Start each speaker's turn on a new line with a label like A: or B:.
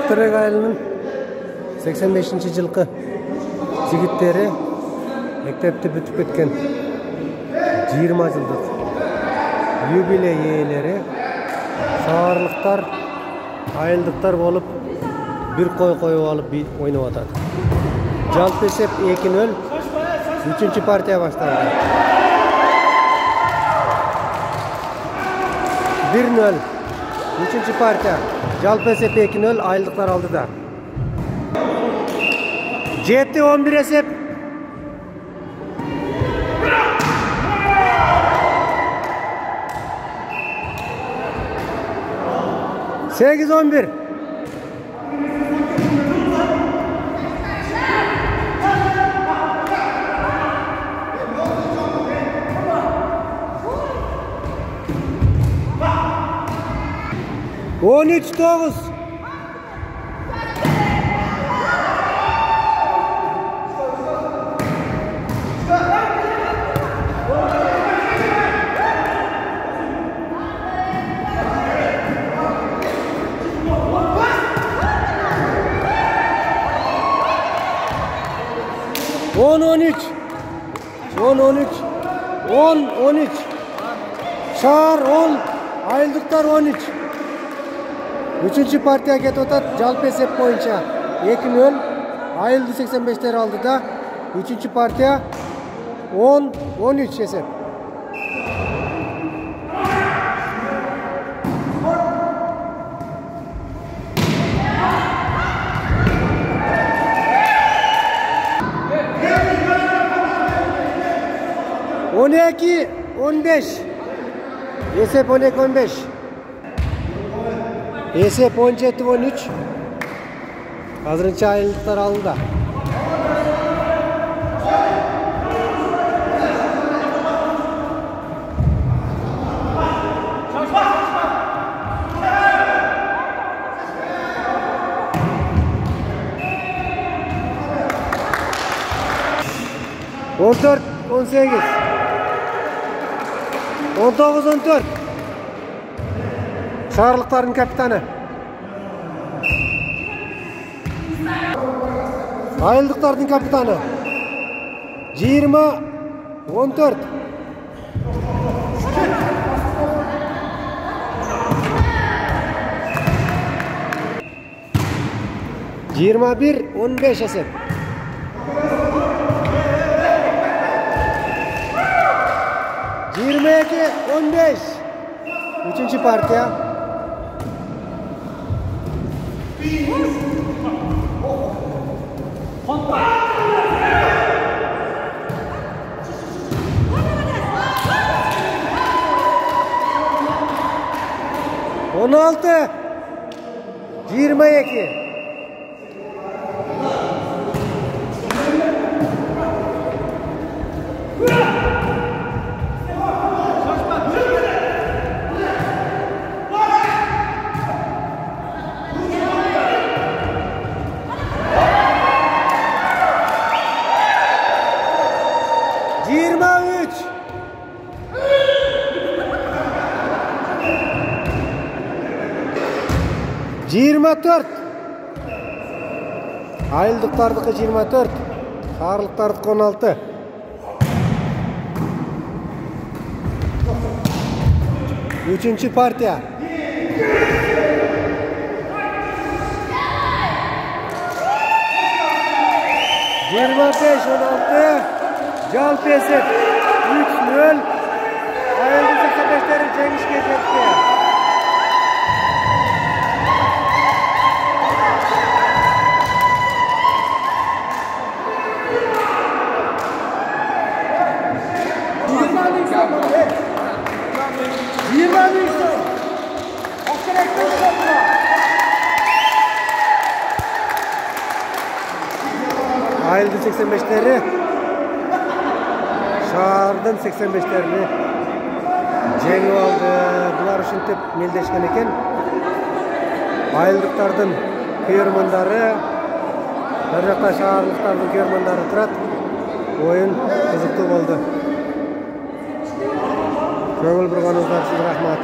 A: Ақтерек айылының 85-жылқы жігіттері мектепті бүтіп кеткен 20 жылдық юбилей иелері сағарлықтар, айылдықтар болып бір қойып алып ойнап атады. Жалпы есеп 2-0, 3-ші партия басталды. 1-0, 3-ші партия. Жалпы есеп 2-0, айылдықтар алдыда. 7-11 есеп. Sekiz 11. On üç 9. On 13. 10-13. Şahar 10. Ayıldıklar 13. Üçüncü partiya ketip atat. Жалпы esep boyunca 2-0. Ayıldı 85'ler aldı da. Üçüncü partiya 10-13 esep. On 12-15. Esep 12-15. Esep 17-13. Hazırınca ayılıklar alında. On 14-18. 19-14. Şarlıkların kapitanı. Ayıldıkların kapitanı. 20-14. Yirmi bir 15 esep. 22-15. Üçüncü partiya. On 16-22. Yirmi 4. Ayıldıklardaki 24. Harlıklardaki 16. Üçüncü partiya. Yirmi 5-16. Жалпы esep 3-0. Ayıldı 85'leri jеңишке жетti. Ayıldı 85'leri. Şahardın 85'lerini жеңип aldı. Bular ушинтип мелдешкен экен. Айылдыктардын күйөрмөндөрү, bir жакта шаарлыктардын күйөрмөндөрү турат. Oyun кызыктуу болду. Көңүл бурганыңызга рахмат.